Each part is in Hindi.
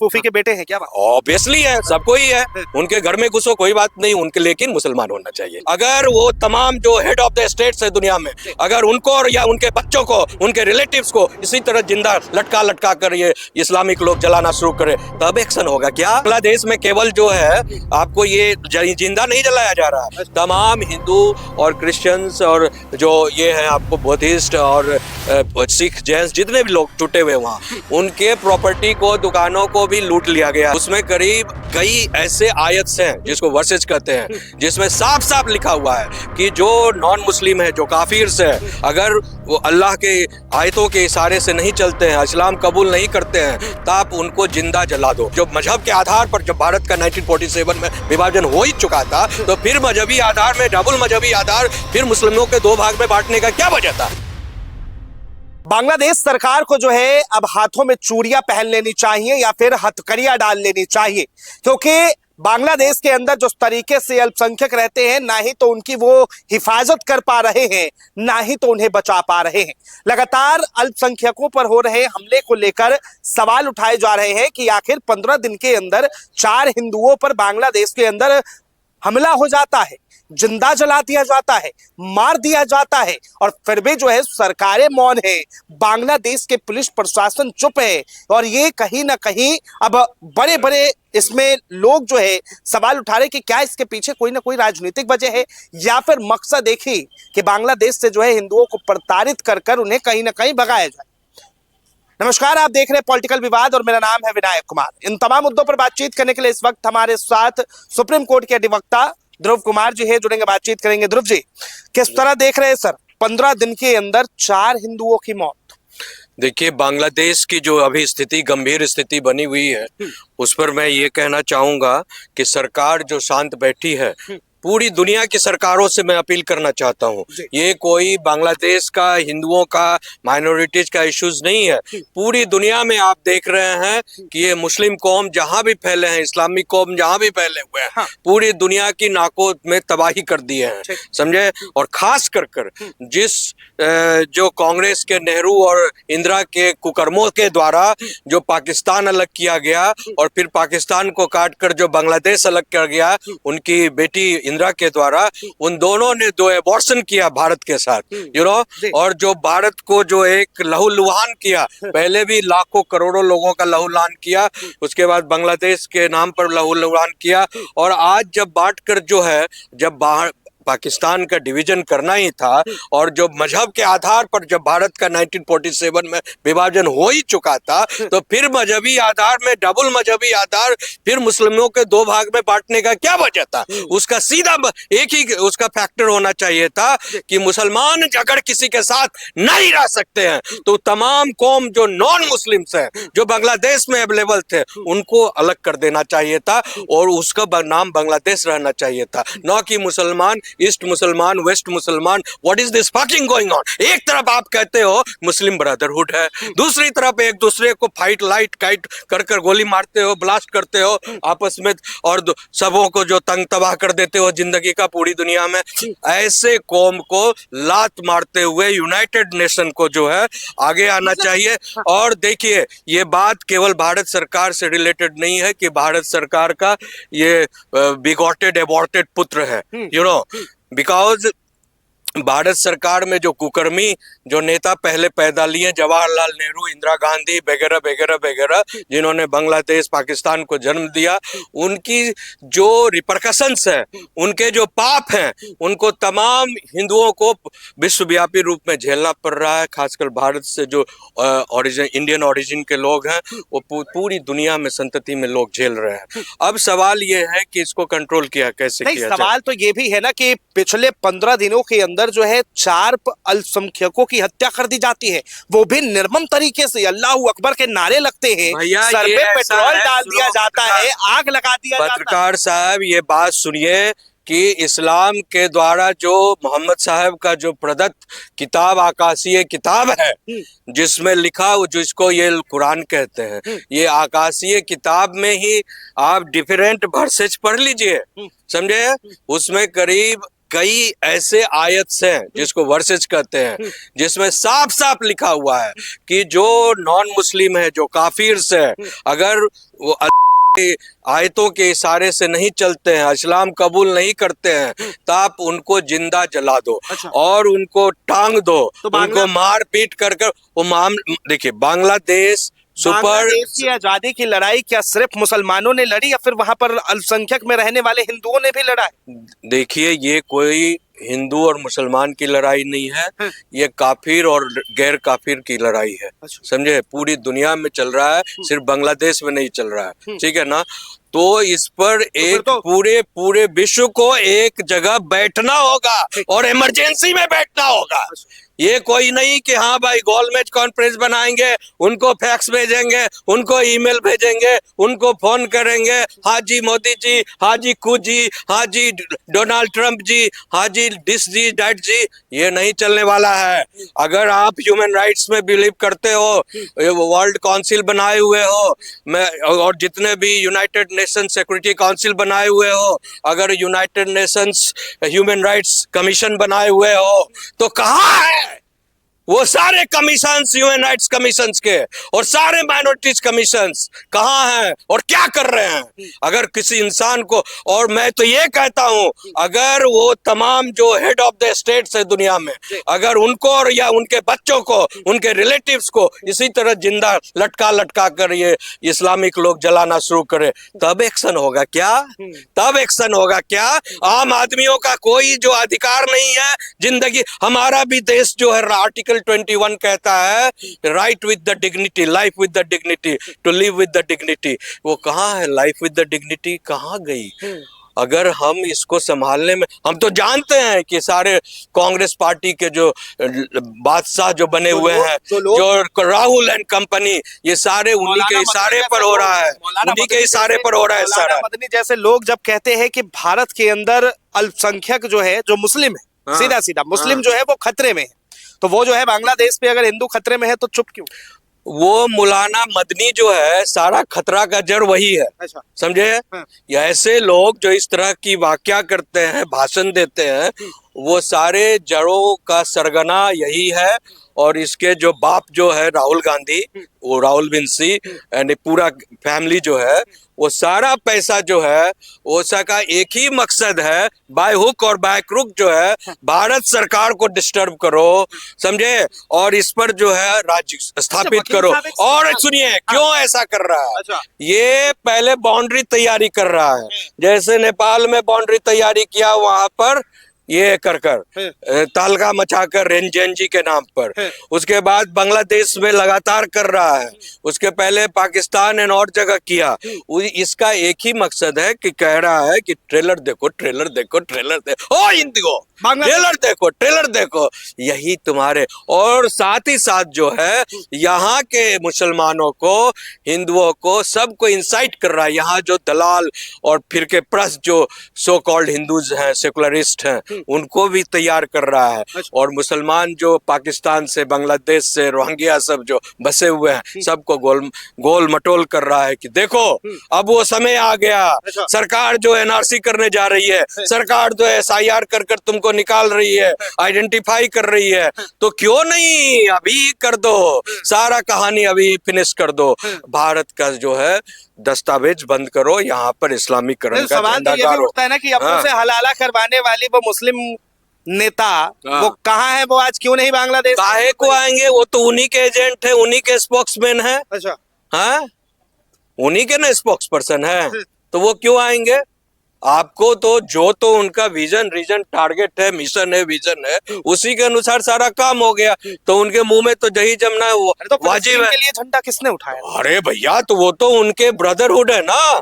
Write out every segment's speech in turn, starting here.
फूफी के बेटे हैं क्या? ऑब्वियसली है, सबको ही है। उनके घर में घुसो कोई बात नहीं, उनके लेकिन मुसलमान होना चाहिए। अगर वो तमाम जो हेड ऑफ द स्टेट्स है दुनिया में, अगर उनको और या उनके बच्चों को, उनके रिलेटिव्स को इसी तरह जिंदा लटका लटका कर ये इस्लामिक लोग जलाना शुरू करे, तब एक्शन होगा क्या? बांग्लादेश में केवल जो है आपको ये जिंदा नहीं जलाया जा रहा, तमाम हिंदू और क्रिश्चियंस और जो ये है आपको बुद्धिस्ट और सिख जैन जितने भी लोग टूटे हुए वहाँ, उनके प्रॉपर्टी को, दुकानों को भी लूट लिया गया। उसमें करीब कई ऐसे आयत्स हैं जिसको वर्सेज कहते हैं, जिसमें साफ साफ लिखा हुआ है कि जो नॉन मुस्लिम है, जो काफिर्स है, अगर वो अल्लाह के आयतों के इशारे से नहीं चलते हैं, इस्लाम कबूल नहीं करते हैं, तो आप उनको जिंदा जला दो। जो मजहब के आधार पर जब भारत का 1947 में विभाजन हो ही चुका था, तो फिर मजहबी आधार में डबल मजहबी आधार, फिर मुस्लिमों के दो भाग में बांटने का क्या वजह था? बांग्लादेश सरकार को जो है अब हाथों में चूड़ियां पहन लेनी चाहिए या फिर हथकड़ियां डाल लेनी चाहिए, क्योंकि बांग्लादेश के अंदर जिस तरीके से अल्पसंख्यक रहते हैं, ना ही तो उनकी वो हिफाजत कर पा रहे हैं, ना ही तो उन्हें बचा पा रहे हैं। लगातार अल्पसंख्यकों पर हो रहे हमले को लेकर सवाल उठाए जा रहे हैं कि आखिर 15 दिन के अंदर 4 हिंदुओं पर बांग्लादेश के अंदर हमला हो जाता है, जिंदा जला दिया जाता है, मार दिया जाता है, और फिर भी जो है सरकारें मौन है, बांग्लादेश के पुलिस प्रशासन चुप है। और ये कहीं ना कहीं अब बड़े बड़े इसमें लोग जो है सवाल उठा रहे कि क्या इसके पीछे कोई ना कोई राजनीतिक वजह है, या फिर मकसद एक ही कि बांग्लादेश से जो है हिंदुओं को प्रताड़ित कर कर उन्हें कहीं ना कहीं भगाया जाए। नमस्कार, आप देख रहे हैं पॉलिटिकल विवाद और मेरा नाम है विनायक कुमार। इन तमाम मुद्दों पर बातचीत करने के लिए इस वक्त हमारे साथ सुप्रीम कोर्ट के अधिवक्ता ध्रुव कुमार जी है, जुड़ेंगे, बातचीत करेंगे। ध्रुव जी, किस तरह देख रहे हैं सर 15 दिन के अंदर 4 हिंदुओं की मौत? देखिए, बांग्लादेश की जो अभी स्थिति, गंभीर स्थिति बनी हुई है, उस पर मैं ये कहना चाहूंगा कि सरकार जो शांत बैठी है, पूरी दुनिया की सरकारों से मैं अपील करना चाहता हूँ, ये कोई बांग्लादेश का, हिंदुओं का, माइनॉरिटीज का इश्यूज नहीं है। पूरी दुनिया में आप देख रहे हैं कि ये मुस्लिम कौम जहां भी फैले हैं, इस्लामिक कौम जहां भी फैले हुए हैं, पूरी दुनिया की नाकों में तबाही कर दिए हैं, समझे। और खास कर जिस जो कांग्रेस के, नेहरू और इंदिरा के कुकर्मों के द्वारा जो पाकिस्तान अलग किया गया और फिर पाकिस्तान को काट कर जो बांग्लादेश अलग कर गया, उनकी बेटी इंदिरा के द्वारा, उन दोनों ने दो एबॉर्शन किया भारत के साथ, और जो भारत को जो एक लहूलुहान किया, पहले भी लाखों करोड़ों लोगों का लहूलुहान किया, उसके बाद बांग्लादेश के नाम पर लहूलुहान किया। और आज जब बांट कर जो है, जब बाहर पाकिस्तान का डिवीजन करना ही था, और जो मजहब के आधार पर जब भारत का 1947 में विभाजन हो ही चुका था, तो फिर मजहबी आधार में डबल मजहबी आधार, फिर मुस्लिमों के दो भाग में बांटने का क्या वजह था? उसका सीधा एक ही उसका फैक्टर होना चाहिए था कि मुसलमान अगर किसी के साथ नहीं रह सकते हैं, तो तमाम कौम जो नॉन मुस्लिम्स हैं, जो बांग्लादेश में अवेलेबल थे, उनको अलग कर देना चाहिए था, और उसका नाम बांग्लादेश रहना चाहिए था, न कि मुसलमान, ईस्ट मुसलमान, वेस्ट मुसलमान। What is this fucking going on? एक तरफ आप कहते हो मुस्लिम ब्रदरहुड है, दूसरी तरफ एक दूसरे को फाइट लाइट काइट कर कर गोली मारते हो, ब्लास्ट करते हो आपस में, और सबों को जो तंग तबाह कर देते हो जिंदगी का पूरी दुनिया में। ऐसे कौम को लात मारते हुए यूनाइटेड नेशन को जो है आगे आना चाहिए। और देखिए, ये बात केवल भारत सरकार से रिलेटेड नहीं है कि भारत सरकार का ये बिगॉटेड एबॉर्टेड पुत्र है, बिकॉज भारत सरकार में जो कुकर्मी जो नेता पहले पैदा लिए, जवाहरलाल नेहरू, इंदिरा गांधी वगैरह वगैरह वगैरह, जिन्होंने बांग्लादेश, पाकिस्तान को जन्म दिया, उनकी जो रिपरकशंस है, उनके जो पाप हैं, उनको तमाम हिंदुओं को विश्वव्यापी रूप में झेलना पड़ रहा है। खासकर भारत से जो इंडियन ओरिजिन के लोग हैं, वो पूरी दुनिया में संतति में लोग झेल रहे हैं। अब सवाल ये है कि इसको कंट्रोल किया कैसे किया जाए। सवाल तो ये भी है ना कि पिछले 15 दिनों के अंदर जो है 4 अल्पसंख्यकों की हत्या कर दी जाती है, वो भी निर्मम तरीके से। अल्लाह अकबर के नारे लगते हैं, सर पे पेट्रोल डाल दिया जाता है, आग लगा दिया जाता है। पत्रकार साहब, ये बात सुनिए कि इस्लाम के द्वारा जो मोहम्मद साहब का जो प्रदत्त किताब, आकाशीय किताब है, जिसमें लिखा, जिसको ये कुरान कहते हैं, ये आकाशीय किताब में ही आप डिफरेंट वर्सेज पढ़ लीजिए, समझे। उसमें करीब कई ऐसे आयत्स हैं जिसको वर्सेज कहते हैं, जिसमें साफ साफ लिखा हुआ है कि जो नॉन मुस्लिम है, जो काफिर्स है, अगर वो आयतों के इशारे से नहीं चलते हैं, इस्लाम कबूल नहीं करते हैं, तो आप उनको जिंदा जला दो। अच्छा। और उनको टांग दो, तो उनको मार पीट कर वो देखिए, बांग्लादेश बांग्लादेश की आजादी की लड़ाई क्या सिर्फ मुसलमानों ने लड़ी या फिर वहां पर अल्पसंख्यक में रहने वाले हिंदुओं ने भी लड़ा है? देखिए, ये कोई हिंदू और मुसलमान की लड़ाई नहीं है, ये काफिर और गैर काफिर की लड़ाई है। अच्छा। समझे? पूरी दुनिया में चल रहा है, सिर्फ बांग्लादेश में नहीं चल रहा है। ठीक है ना? तो इस पर एक पूरे विश्व को एक जगह बैठना होगा और इमरजेंसी में बैठना होगा। ये कोई नहीं कि हाँ भाई गोलमेज कॉन्फ्रेंस बनाएंगे, उनको फैक्स भेजेंगे, उनको ईमेल भेजेंगे, उनको फोन करेंगे, हाँ जी मोदी जी, हाँ जी कू जी, हाँ जी डोनाल्ड ट्रंप जी, हाँ जी दिस जी डैट जी, ये नहीं चलने वाला है। अगर आप ह्यूमन राइट्स में बिलीव करते हो, वर्ल्ड काउंसिल बनाए हुए हो, मैं और जितने भी यूनाइटेड नेशन सिक्योरिटी काउंसिल बनाए हुए हो, अगर United Nations human rights commission बनाए हुए हो, तो कहाँ है वो सारे कमीशंस, ह्यूमन राइट्स कमीशंस के और सारे माइनॉरिटीज कमीशंस कहाँ हैं और क्या कर रहे हैं? अगर किसी इंसान को, और मैं तो ये कहता हूं, अगर वो तमाम जो हेड ऑफ द स्टेट्स है दुनिया में, अगर उनको और या उनके बच्चों को, उनके रिलेटिव्स को इसी तरह जिंदा लटका कर ये इस्लामिक लोग जलाना शुरू करे, तब एक्शन होगा क्या? तब एक्शन होगा क्या? आम आदमियों का कोई जो अधिकार नहीं है जिंदगी? हमारा भी देश जो है आर्टिकल 21 कहता है right with the dignity, life with the dignity, to live with the dignity. वो कहाँ है? लाइफ विद द डिग्निटी कहाँ गई? अगर हम इसको संभालने में, हम तो जानते हैं कि सारे कांग्रेस पार्टी के जो बादशाह जो बने हुए हैं, जो राहुल एंड कंपनी, ये सारे उन्हीं के इशारे पर हो रहा है, उन्हीं के इशारे पर हो रहा है सारा। मदनी जैसे लोग जब कहते हैं कि भारत के अंदर अल्पसंख्यक जो है, जो मुस्लिम है, सीधा सीधा मुस्लिम जो है वो खतरे में है, तो वो जो है बांग्लादेश पे अगर हिंदू खतरे में है तो चुप क्यों? वो मौलाना मदनी जो है, सारा खतरा का जड़ वही है। अच्छा। समझे? ये ऐसे लोग जो इस तरह की वाक्या करते हैं, भाषण देते हैं, वो सारे जड़ों का सरगना यही है। और इसके जो बाप जो है राहुल गांधी, वो राहुल विंसी एंड पूरा फैमिली जो है, वो सारा पैसा जो है वो का एक ही मकसद है, बाय हुक और बाय क्रुक जो है भारत सरकार को डिस्टर्ब करो, समझे? और इस पर जो है राज्य स्थापित करो। और सुनिए क्यों ऐसा कर रहा है? अच्छा। ये पहले बाउंड्री तैयारी कर रहा है, जैसे नेपाल में बाउंड्री तैयारी किया, वहां पर ये कर तहलका मचाकर रेंजेंजी के नाम पर, उसके बाद बांग्लादेश में लगातार कर रहा है, उसके पहले पाकिस्तान एंड और जगह किया। इसका एक ही मकसद है कि कह रहा है कि ट्रेलर देखो, ट्रेलर देखो, ट्रेलर देखो, ओ हिंदुओं ट्रेलर देखो, ट्रेलर देखो, यही तुम्हारे। और साथ ही साथ जो है यहाँ के मुसलमानों को, हिंदुओं को, सबको इंसाइट कर रहा है। यहाँ जो दलाल और फिर के प्रस्त जो सो कॉल्ड हिंदूज हैं, सेकुलरिस्ट हैं, उनको भी तैयार कर रहा है। और मुसलमान जो पाकिस्तान से, बांग्लादेश से, रोहिंग्या सब जो बसे हुए हैं, सबको गोल मटोल कर रहा है कि देखो अब वो समय आ गया, सरकार जो एनआरसी करने जा रही है, सरकार जो एसआईआर कर तुमको निकाल रही है, आइडेंटिफाई कर रही है, तो क्यों नहीं अभी कर दो, सारा कहानी अभी फिनिश कर दो। भारत का जो है दस्तावेज बंद करो, यहाँ पर इस्लामीकरण का सवाल तो ये भी उठता है ना कि अपनों से हलाला करवाने वाली वो मुस्लिम नेता वो कहाँ है? वो आज क्यों नहीं बांग्लादेश? काहे को आएंगे? वो तो उन्हीं के एजेंट है, उन्हीं के स्पोक्समैन है। अच्छा। हाँ, उन्हीं के ना स्पोक्स पर्सन है, तो वो क्यों आएंगे? आपको तो उनका विजन, रीजन, टारगेट है, मिशन है, विजन है, उसी के अनुसार सारा काम हो गया। तो उनके मुंह में तो दही जमना है, वो तो वाजिब है। के लिए झंडा किसने उठाया? अरे भैया, तो वो तो उनके ब्रदरहुड है ना।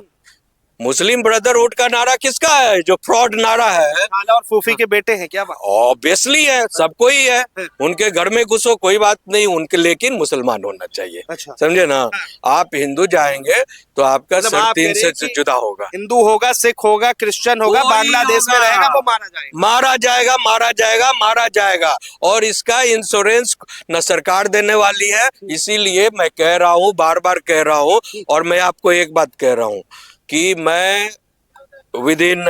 मुस्लिम ब्रदरहुड का नारा किसका है? जो फ्रॉड नारा है, खाला और फूफी के बेटे हैं क्या? ऑब्वियसली है, सबको ही है। उनके घर में घुसो कोई बात नहीं, उनके लेकिन मुसलमान होना चाहिए। अच्छा। समझे ना? आप हिंदू जाएंगे तो आपका सर तीन से जुदा होगा। हिंदू होगा, सिख होगा, क्रिश्चियन होगा, बांग्लादेश में रहेगा, वो मारा जाएगा, मारा जाएगा, मारा जाएगा, मारा जाएगा। और इसका इंश्योरेंस न सरकार देने वाली है। इसीलिए मैं कह रहा हूँ, बार बार कह रहा हूँ, और मैं आपको एक बात कह रहा हूँ कि मैं विद इन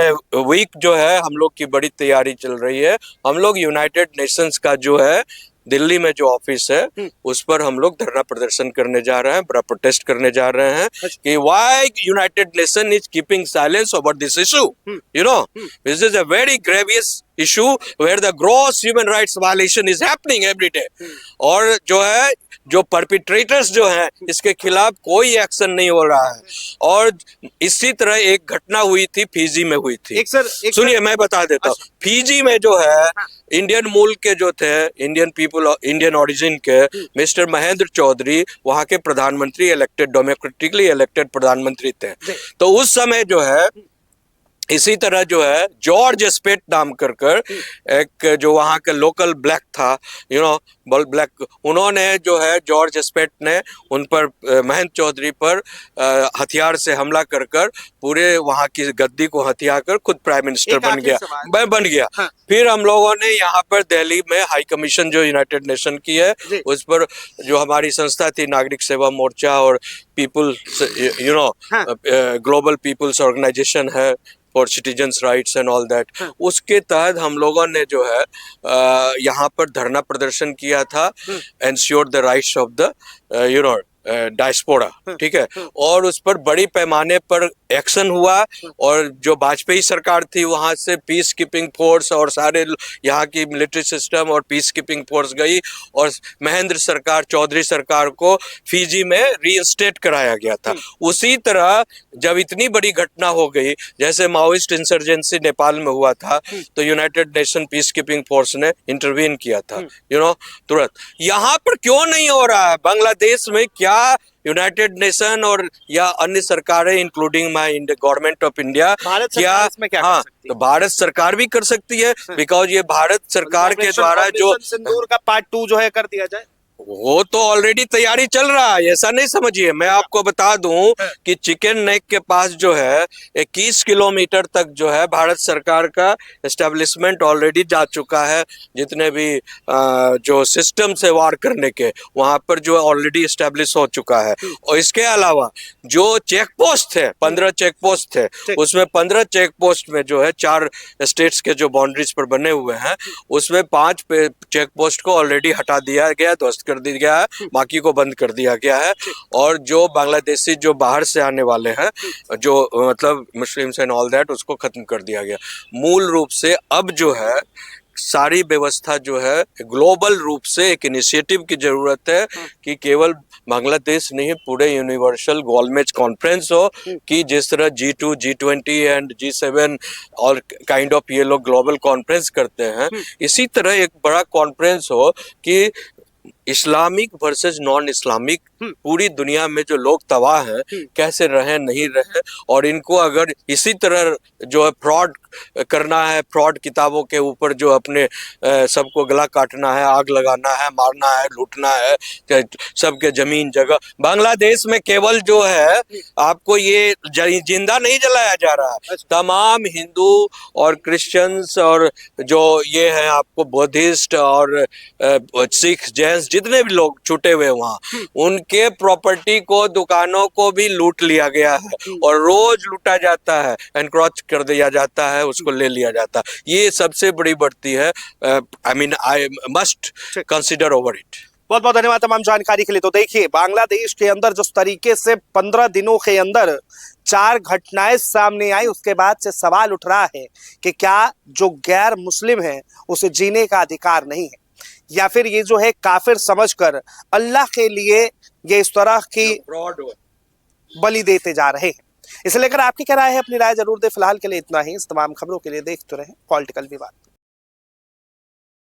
वीक जो है हम लोग की बड़ी तैयारी चल रही है। हम लोग यूनाइटेड नेशंस का जो है दिल्ली में जो ऑफिस है उस पर हम लोग धरना प्रदर्शन करने जा रहे हैं, बड़ा प्रोटेस्ट करने जा रहे हैं कि why United Nation is keeping silence over this issue. You know, this is a very grievous issue where the gross human rights violation is happening every day. और जो है जो परपिट्रेटर्स जो हैं इसके खिलाफ कोई एक्शन नहीं हो रहा है। और इसी तरह एक घटना हुई थी, फिजी में हुई थी। सुनिए मैं बता देता हूँ। फिजी में जो है इंडियन मूल के जो थे, इंडियन पीपल, इंडियन ओरिजिन के मिस्टर महेंद्र चौधरी वहां के प्रधानमंत्री, इलेक्टेड, डेमोक्रेटिकली इलेक्टेड प्रधानमंत्री थे। तो उस समय जो है इसी तरह जो है जॉर्ज स्पेट नाम कर एक जो वहाँ का लोकल ब्लैक था, यू नो, ब्लैक, उन्होंने जो है जॉर्ज स्पेट ने उन पर महेंद्र चौधरी पर हथियार से हमला कर पूरे वहाँ की गद्दी को हथिया कर खुद प्राइम मिनिस्टर बन गया। हाँ। फिर हम लोगों ने यहाँ पर दिल्ली में हाई कमीशन जो यूनाइटेड नेशन की है उस पर जो हमारी संस्था थी नागरिक सेवा मोर्चा और people's, you know, global people's organisation है for citizens rights and all that, उसके तहत हम लोगों ने जो है यहाँ पर धरना प्रदर्शन किया था, ensure the rights of the you know diaspora. ठीक है। और उस पर बड़ी पैमाने पर एक्शन हुआ और जो वाजपेयी सरकार थी वहां से पीस कीपिंग फोर्स और सारे यहाँ की मिलिट्री सिस्टम और पीस कीपिंग फोर्स गई और महेंद्र सरकार, चौधरी सरकार को फिजी में रीइंस्टेट कराया गया था। उसी तरह जब इतनी बड़ी घटना हो गई जैसे माओइस्ट इंसर्जेंसी नेपाल में हुआ था तो United nation peace keeping force ने इंटरवीन किया था, यू नो, तुरंत। यहाँ पर क्यों नहीं हो रहा है? बांग्लादेश में क्या यूनाइटेड नेशन और या अन्य सरकारें including my government of India क्या हाँ तो भारत सरकार भी कर सकती है, बिकॉज ये भारत सरकार के द्वारा जो सिंदूर का पार्ट 2 जो है कर दिया जाए, वो तो ऑलरेडी तैयारी चल रहा है, ऐसा नहीं समझिए। मैं आपको बता दूं कि चिकन नेक के पास जो है 21 किलोमीटर तक जो है भारत सरकार का एस्टेब्लिशमेंट ऑलरेडी जा चुका है। जितने भी जो सिस्टम से वार करने के वहां पर जो ऑलरेडी एस्टेब्लिश हो चुका है। और इसके अलावा जो चेक पोस्ट थे, 15 चेक पोस्ट थे, उसमें 15 चेक पोस्ट में जो है 4 स्टेट्स के जो बाउंड्रीज पर बने हुए हैं उसमें 5 चेक पोस्ट को ऑलरेडी हटा दिया गया, ध्वस्त कर दिया गया है, बाकी को बंद कर दिया गया है। और जो बांग्लादेशी जो बाहर से आने वाले हैं जो मतलब मुस्लिम्स एंड ऑल दैट, उसको खत्म कर दिया गया। मूल रूप से अब जो है सारी व्यवस्था जो है ग्लोबल रूप से एक इनिशिएटिव की जरूरत है कि केवल बांग्लादेश नहीं पूरे यूनिवर्सल गोलमेज कॉन्फ्रेंस हो कि जिस तरह G2, G20 एंड G7 और काइंड ऑफ ये लोग ग्लोबल कॉन्फ्रेंस करते हैं, इसी तरह एक बड़ा कॉन्फ्रेंस हो कि इस्लामिक वर्सेस नॉन इस्लामिक पूरी दुनिया में जो लोग तबाह हैं कैसे रहे नहीं रहे। और इनको अगर इसी तरह जो है फ्रॉड करना है, फ्रॉड किताबों के ऊपर जो अपने सबको गला काटना है, आग लगाना है, मारना है, लूटना है सबके जमीन जगह। बांग्लादेश में केवल जो है आपको ये जिंदा नहीं जलाया जा रहा है, तमाम हिंदू और क्रिश्चियंस और जो ये है आपको बुद्धिस्ट और सिख, जैन, जितने भी लोग छूटे हुए वहां उनके प्रॉपर्टी को, दुकानों को भी लूट लिया गया है और रोज लूटा जाता है, एनक्रोच कर दिया जाता है, उसको ले लिया जाता है। ये सबसे बड़ी बढ़ती है। I mean I must consider over it. बहुत बहुत धन्यवाद तमाम जानकारी के लिए। तो देखिए बांग्लादेश के अंदर जिस तरीके से 15 दिनों के अंदर 4 घटनाएं सामने आई, उसके बाद से सवाल उठ रहा है कि क्या जो गैर मुस्लिम है उसे जीने का अधिकार नहीं है, या फिर ये जो है काफिर समझकर अल्लाह के लिए ये इस तरह की बलि देते जा रहे हैं। इसे लेकर आपकी क्या राय है? अपनी राय जरूर दे। फिलहाल के लिए इतना ही। इस तमाम खबरों के लिए देखते रहें पॉलिटिकल विवाद।